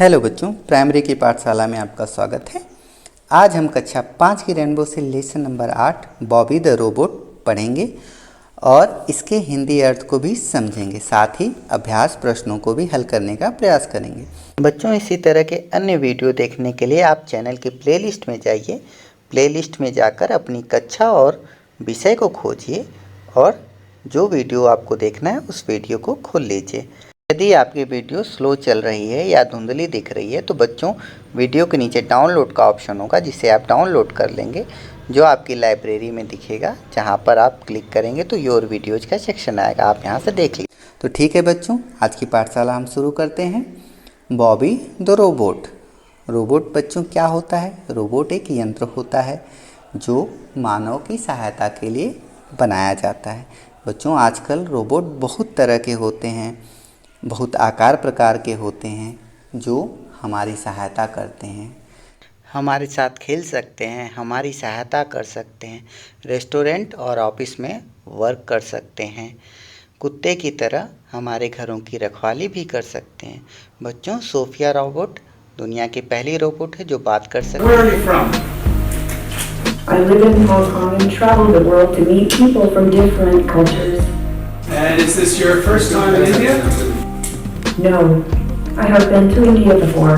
Hello बच्चों, primary की पाठशाला में आपका स्वागत है। आज हम कक्षा 5 की रेनबो से lesson number 8 Bobby the robot पढ़ेंगे और इसके हिंदी अर्थ को भी समझेंगे, साथ ही अभ्यास प्रश्नों को भी हल करने का प्रयास करेंगे। बच्चों, इसी तरह के अन्य वीडियो देखने के लिए आप चैनल के प्लेलिस्ट में जाइए। प्लेलिस्ट में जाकर अपनी कक्षा और विषय को खोजिए और जो वीडियो आपको देखना है उस वीडियो को खोल लीजिए। यदि आपकी वीडियो स्लो चल रही है या धुंधली दिख रही है तो बच्चों, वीडियो के नीचे डाउनलोड का ऑप्शन होगा जिसे आप डाउनलोड कर लेंगे, जो आपकी लाइब्रेरी में दिखेगा। जहां पर आप क्लिक करेंगे तो योर वीडियोज़ का सेक्शन आएगा, आप यहां से देख लीजिए। तो ठीक है बच्चों, आज की पाठशाला हम शुरू करते हैं। Bobby the robot. रोबोट बच्चों क्या होता है? रोबोट एक यंत्र होता है जो मानव की सहायता के लिए बनाया जाता है। बच्चों, आजकल रोबोट बहुत तरह के होते हैं, बहुत आकार प्रकार के होते हैं जो हमारी सहायता करते हैं, हमारे साथ खेल सकते हैं, हमारी सहायता कर सकते हैं, रेस्टोरेंट और ऑफिस में वर्क कर सकते हैं, कुत्ते की तरह हमारे घरों की रखवाली भी कर सकते हैं। बच्चों, सोफिया रोबोट दुनिया की पहली रोबोट है जो बात कर सकती है। I live in Hong Kong and travel the world to meet people from different cultures. And is this your first time in India? No, I have been to India before.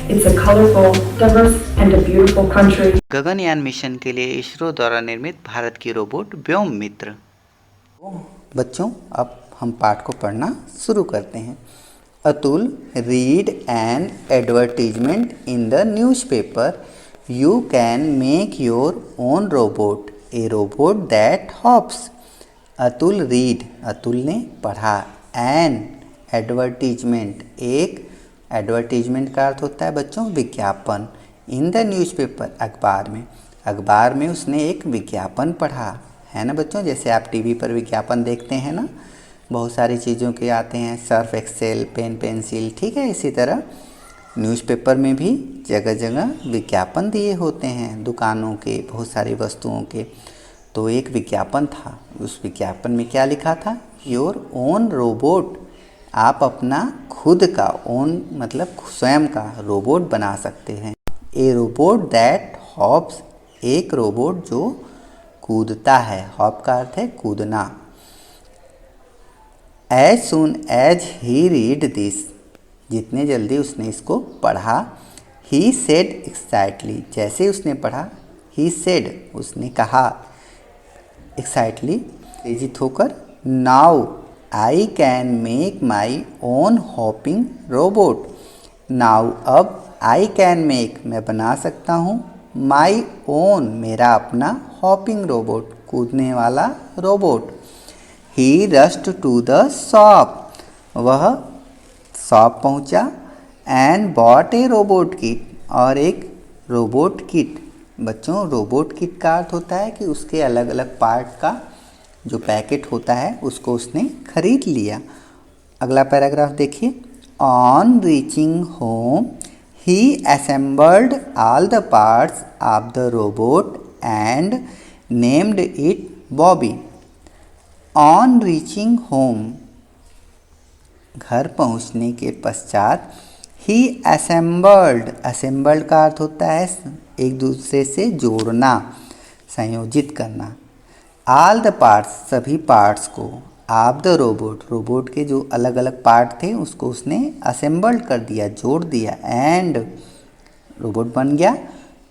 It's a colorful, diverse and a beautiful country. Gaganyaan mission के लिए इसरो द्वारा निर्मित भारत की robot व्योम मित्र। बच्चों, अब हम पाठ को पढ़ना शुरू करते हैं। Atul read N advertisement in the newspaper. You can make your own robot, a robot that hops. Atul read, Atul ने पढ़ा, एन एडवर्टीजमेंट, एक एडवर्टीजमेंट का अर्थ होता है बच्चों विज्ञापन, इन द न्यूज़पेपर, अखबार में। अखबार में उसने एक विज्ञापन पढ़ा, है ना बच्चों। जैसे आप टीवी पर विज्ञापन देखते हैं ना, बहुत सारी चीज़ों के आते हैं, सर्फ एक्सेल, पेन पेंसिल, ठीक है। इसी तरह न्यूज़पेपर में भी जगह जगह विज्ञापन दिए होते हैं, दुकानों के, बहुत सारी वस्तुओं के। तो एक विज्ञापन था, उस विज्ञापन में क्या लिखा था? योर ओन रोबोट, आप अपना खुद का, ओन मतलब स्वयं का रोबोट बना सकते हैं। ए रोबोट दैट हॉप्स, एक रोबोट जो कूदता है। हॉप का अर्थ है कूदना। As soon as he read this, जितने जल्दी उसने इसको पढ़ा, ही सेड एक्साइटली, जैसे उसने पढ़ा, ही सेड, उसने कहा, एक्साइटली, उत्तेजित होकर, now I can make my own hopping robot. Now, अब, आई कैन मेक, मैं बना सकता हूँ, माई ओन, मेरा अपना, हॉपिंग रोबोट, कूदने वाला robot. He rushed to the shop, वह शॉप पहुंचा, and bought a robot kit, और एक रोबोट किट। बच्चों, रोबोट किट का अर्थ होता है कि उसके अलग अलग पार्ट का जो पैकेट होता है उसको उसने खरीद लिया। अगला पैराग्राफ देखिए। On reaching home he assembled all the parts of the robot and named it Bobby. On reaching home, घर पहुंचने के पश्चात, ही असेंबल्ड, असेंबल्ड का अर्थ होता है एक दूसरे से जोड़ना, संयोजित करना। ऑल द पार्ट्स, सभी पार्ट्स को, ऑफ द रोबोट, रोबोट के जो अलग अलग पार्ट थे उसको उसने असेंबल्ड कर दिया, जोड़ दिया, एंड रोबोट बन गया।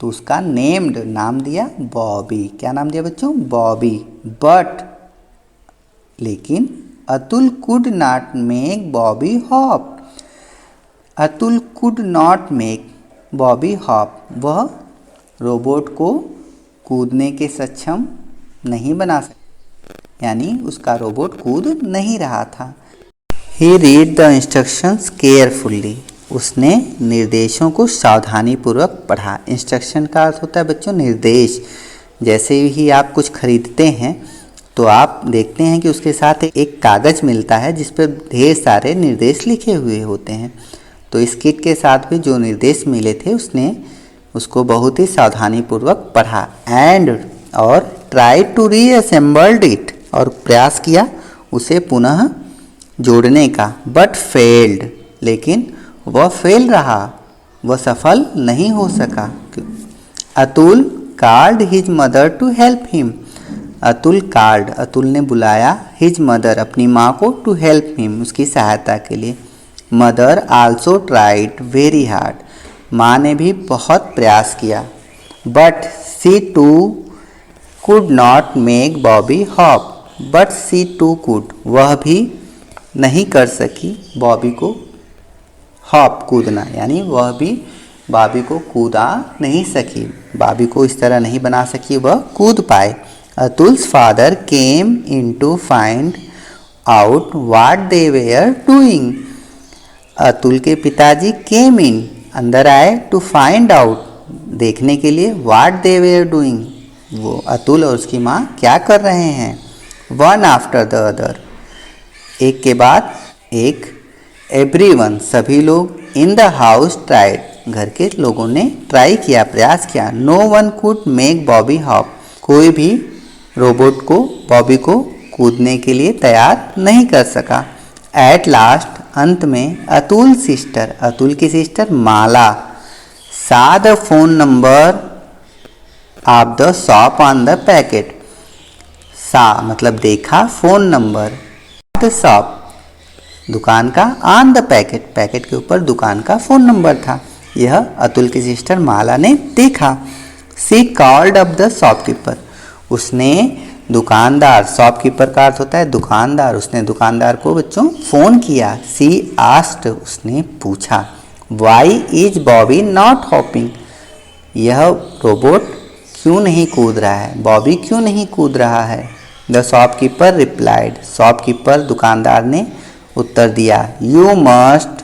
तो उसका नेम्ड, नाम दिया बॉबी। क्या नाम दिया बच्चों? बॉबी। बट, लेकिन, Atul could not make Bobby hop. Atul could not make Bobby hop, वह रोबोट को कूदने के सक्षम नहीं बना सकता, यानी उसका रोबोट कूद नहीं रहा था। ही रीड द इंस्ट्रक्शंस केयरफुल्ली, उसने निर्देशों को सावधानीपूर्वक पढ़ा। इंस्ट्रक्शन का अर्थ होता है बच्चों निर्देश। जैसे ही आप कुछ खरीदते हैं तो आप देखते हैं कि उसके साथ एक कागज़ मिलता है जिस पर ढेर सारे निर्देश लिखे हुए होते हैं। तो इस किट के साथ भी जो निर्देश मिले थे उसने उसको बहुत ही सावधानीपूर्वक पढ़ा। एंड, और ट्राई टू रीअसेंबल्ड इट, और प्रयास किया उसे पुनः जोड़ने का। बट फेल्ड, लेकिन वह फेल रहा, वह सफल नहीं हो सका। Atul called his mother to help him. Atul ने बुलाया हिज मदर, अपनी माँ को, टू हेल्प हिम, उसकी सहायता के लिए। Mother also tried very hard, माँ ने भी बहुत प्रयास किया। But she too could not make Bobby hop, but she too could, वह भी नहीं कर सकी बॉबी को हॉप, कूदना, यानी वह भी बॉबी को कूदा नहीं सकी, बॉबी को इस तरह नहीं बना सकी वह कूद पाए। Atul's father came in to find out what they were doing. Atul के पिताजी केम इन, अंदर आए, टू फाइंड आउट, देखने के लिए, वाट दे वेयर डूइंग, वो अतुल और उसकी माँ क्या कर रहे हैं। वन आफ्टर द अदर, एक के बाद एक, एवरीवन, सभी लोग, इन द हाउस ट्राइड, घर के लोगों ने ट्राई किया, प्रयास किया। No one could make Bobby hop, कोई भी रोबोट को, बॉबी को कूदने के लिए तैयार नहीं कर सका। एट लास्ट, अंत में, अतुल सिस्टर, अतुल की सिस्टर माला, सा the phone number of the shop on the packet. सा मतलब देखा, फोन नंबर, द शॉप दुकान का, ऑन द पैकेट पैकेट के ऊपर दुकान का फ़ोन नंबर था। यह अतुल की सिस्टर माला ने देखा। She called up the shopkeeper, उसने दुकानदार, शॉपकीपर का अर्थ होता है दुकानदार, उसने दुकानदार को बच्चों फ़ोन किया। सी आस्क्ड, उसने पूछा। Why is Bobby not hopping, यह रोबोट क्यों नहीं कूद रहा है, बॉबी क्यों नहीं कूद रहा है। द शॉपकीपर रिप्लाइड, शॉपकीपर दुकानदार ने उत्तर दिया। You must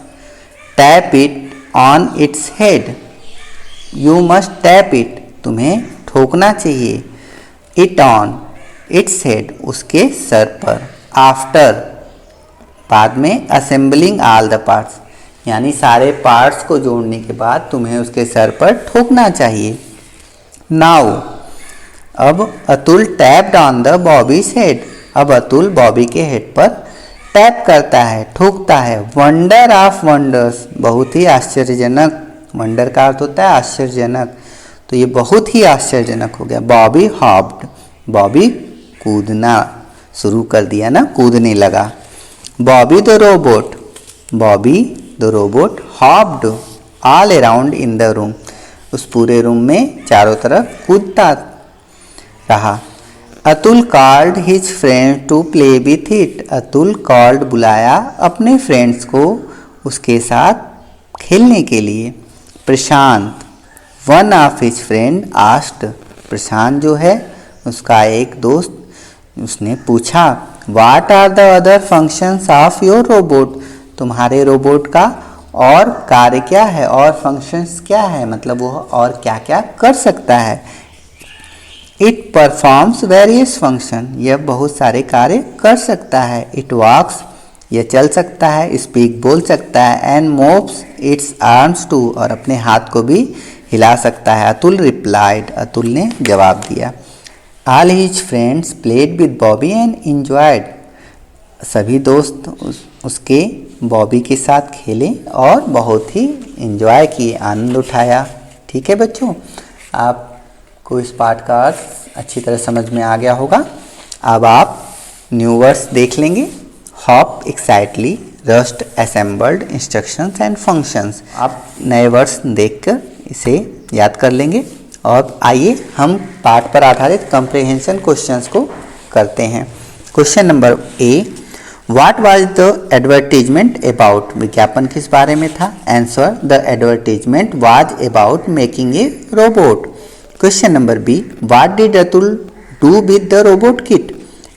tap it on its head, you must tap it, तुम्हें ठोकना चाहिए, इट ऑन इट्स हेड, उसके सर पर। आफ्टर, बाद में, असेंबलिंग ऑल द पार्ट्स, यानी सारे पार्ट्स को जोड़ने के बाद तुम्हें उसके सर पर ठोकना चाहिए। नाउ, अब Atul tapped on the Bobby's head, अब अतुल बॉबी के हेड पर टैप करता है, ठोकता है। वंडर ऑफ वंडर्स, बहुत ही आश्चर्यजनक, वंडर का अर्थ होता है आश्चर्यजनक, तो ये बहुत ही आश्चर्यजनक हो गया। बॉबी हॉप्ड, बॉबी कूदना शुरू कर दिया ना, कूदने लगा। Bobby the robot, Bobby the robot hopped all around in the room, उस पूरे रूम में चारों तरफ कूदता रहा। Atul called his friend to play with it, Atul called बुलाया अपने फ्रेंड्स को उसके साथ खेलने के लिए। Prashant, one of his friend asked, Prashant जो है उसका एक दोस्त, उसने पूछा। What are the other functions of your robot, तुम्हारे रोबोट का और कार्य क्या है, और फंक्शंस क्या है, मतलब वो और क्या क्या कर सकता है। इट परफॉर्म्स वेरियस फंक्शन, यह बहुत सारे कार्य कर सकता है। इट वॉक्स, यह चल सकता है। स्पीक, बोल सकता है। And moves its arms too, और अपने हाथ को भी हिला सकता है। अतुल रिप्लाइड, अतुल ने जवाब दिया। All his friends played with Bobby and enjoyed, सभी दोस्त उसके बॉबी के साथ खेले और बहुत ही इंजॉय किए, आनंद उठाया। ठीक है बच्चों, आपको इस पाठ का अर्थ अच्छी तरह समझ में आ गया होगा। अब आप न्यू वर्ड्स देख लेंगे। Hop excitedly, rust assembled, instructions and functions. आप नए वर्ड्स देखकर इसे याद कर लेंगे। और आइए हम पाठ पर आधारित कंप्रिहेंशन क्वेश्चंस को करते हैं। Question number A, what was the advertisement about, विज्ञापन किस बारे में था। Answer, the advertisement was about making a robot. Question number B, what did Atul do with the robot kit.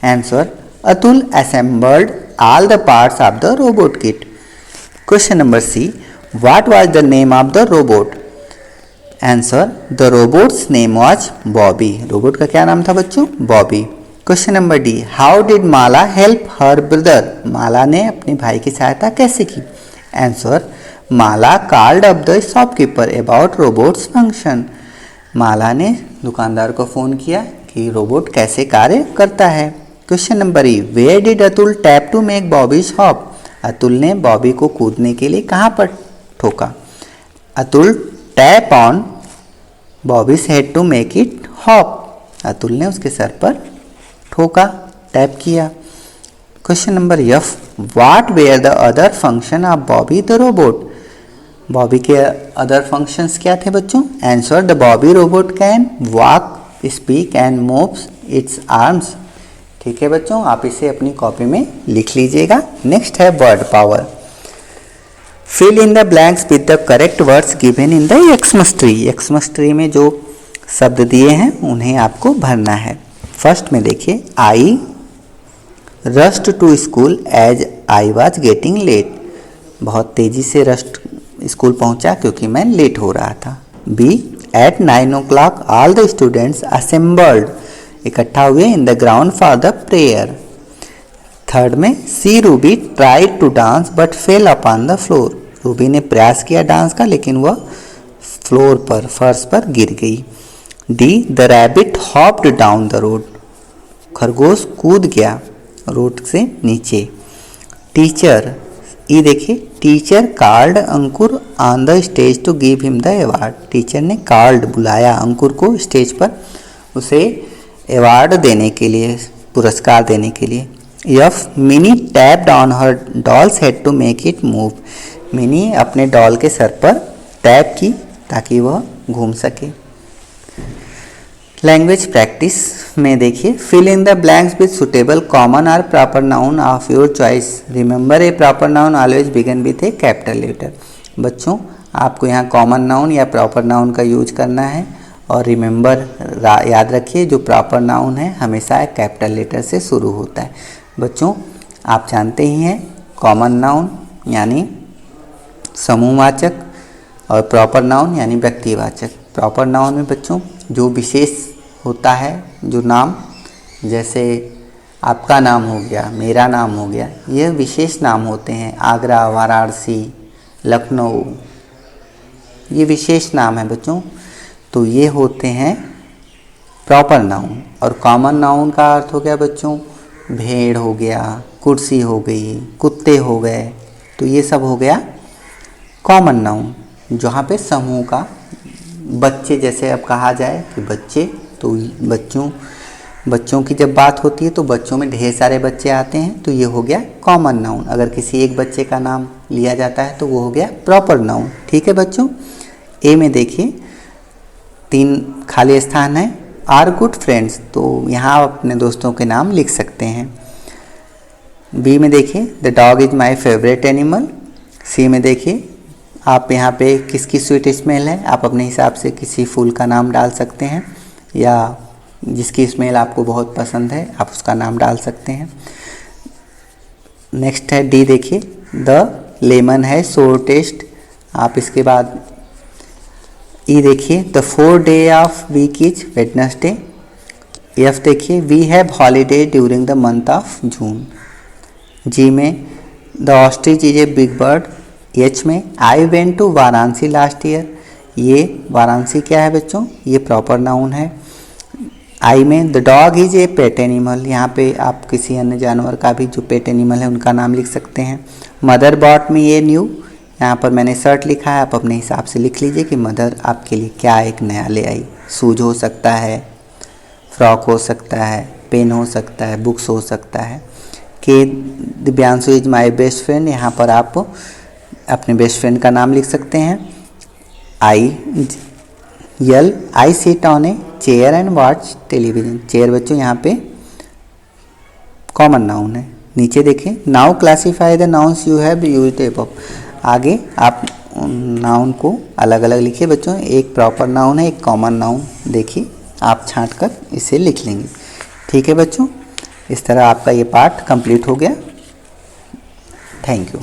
Answer, Atul assembled all the parts of the robot kit. Question number C, what was the name of the robot. Answer, the robot's name was Bobby, robot का क्या नाम था बच्चों, Bobby. Question number D, how did Mala help her brother, Mala ने अपने भाई की सहायता कैसे की। Answer, Mala called up the shopkeeper about robots function, Mala ने दुकानदार को फ़ोन किया कि रोबोट कैसे कार्य करता है। Question number E, where did Atul tap to make Bobby's hop, Atul ने बॉबी को कूदने के लिए कहाँ पर ठोका। Atul tap on Bobby's head to make it hop. Atul ने उसके सर पर ठोका, टैप किया। Question number F, what were the other function of Bobby the robot. Bobby के अदर फंक्शंस क्या थे बच्चों? Answer, the Bobby robot can walk, speak and moves its arms. ठीक है बच्चों, आप इसे अपनी कॉपी में लिख लीजिएगा। नेक्स्ट है word power. Fill in the blanks with the correct words given in the Xmas tree. Xmas tree में जो शब्द दिए हैं उन्हें आपको भरना है। फर्स्ट में देखिए, I rushed to school as I was getting late. बहुत तेजी से रस्ट स्कूल पहुंचा क्योंकि मैं लेट हो रहा था। B at 9 o'clock all the students assembled, इकट्ठा हुए in the ground for the prayer. Third में, C Ruby tried to dance but fell upon the floor. Ruby ने प्रयास किया डांस का लेकिन वह फ्लोर पर, फर्श पर गिर गई। D the rabbit hopped down the road, खरगोश कूद गया रोड से नीचे। टीचर, ई देखिए, teacher called Ankur on the stage to give him the award. Teacher ने कॉल्ड, बुलाया अंकुर को स्टेज पर उसे अवार्ड देने के लिए, पुरस्कार देने के लिए। F Mini tapped on her doll's head to make it move. Mini अपने डॉल के सर पर टैप की ताकि वह घूम सके। लैंग्वेज प्रैक्टिस में देखिए, fill in the blanks with suitable common और proper noun of your choice. Remember a proper noun always begin with a capital letter. बच्चों, आपको यहाँ कॉमन नाउन या प्रॉपर नाउन का यूज करना है और रिमेंबर याद रखिए, जो प्रॉपर नाउन है हमेशा एक कैपिटल लेटर से शुरू होता है। बच्चों, आप जानते ही हैं कॉमन नाउन यानी समूहवाचक और प्रॉपर नाउन यानी व्यक्तिवाचक। प्रॉपर नाउन में बच्चों जो विशेष होता है, जो नाम, जैसे आपका नाम हो गया, मेरा नाम हो गया, ये विशेष नाम होते हैं। आगरा, वाराणसी, लखनऊ, ये विशेष नाम है बच्चों, तो ये होते हैं प्रॉपर नाउन। और कॉमन नाउन का अर्थ हो गया बच्चों, भेड़ हो गया, कुर्सी हो गई, कुत्ते हो गए, तो ये सब हो गया कॉमन नाउन, जहाँ पे समूह का। बच्चे, जैसे अब कहा जाए कि बच्चे, तो बच्चों की जब बात होती है तो बच्चों में ढेर सारे बच्चे आते हैं, तो ये हो गया कॉमन नाउन। अगर किसी एक बच्चे का नाम लिया जाता है तो वो हो गया प्रॉपर नाउन। ठीक है बच्चों। ए में देखिए 3 खाली स्थान है। आर गुड फ्रेंड्स, तो यहाँ आप अपने दोस्तों के नाम लिख सकते हैं। बी में देखिए, the dog is my favourite animal. C में देखिए, आप यहाँ पे किसकी स्वीट स्मेल है, आप अपने हिसाब से किसी फूल का नाम डाल सकते हैं या जिसकी स्मेल आपको बहुत पसंद है आप उसका नाम डाल सकते हैं। नेक्स्ट है डी देखिए, द लेमन है सोर टेस्ट। आप इसके बाद ई देखिए, the 4th day of week is Wednesday. F देखिए, we have holiday during the month of June. G में, the ostrich is a big bird. H में, I went to Varanasi last year. ये वाराणसी क्या है बच्चों, ये प्रॉपर नाउन है। आई में, the dog is a pet animal. यहाँ पे आप किसी अन्य जानवर का भी जो पेट एनिमल है उनका नाम लिख सकते हैं। Mother bot me a new, यहाँ पर मैंने शर्ट लिखा है, आप अपने हिसाब से लिख लीजिए कि मदर आपके लिए क्या एक नया ले आई। शूज हो सकता है, फ्रॉक हो सकता है, पेन हो सकता है, बुक्स हो सकता है। के Divyanshu is my best friend, यहाँ पर आप अपने बेस्ट फ्रेंड का नाम लिख सकते हैं। I sit on a chair and watch television. Chair बच्चों यहाँ पे कॉमन नाउन है। नीचे देखें, now classify the nouns you have used above. आगे आप नाउन को अलग अलग लिखिए बच्चों, एक प्रॉपर नाउन है, एक कॉमन नाउन। देखिए आप छांट कर इसे लिख लेंगे। ठीक है बच्चों, इस तरह आपका ये पार्ट कंप्लीट हो गया। Thank you.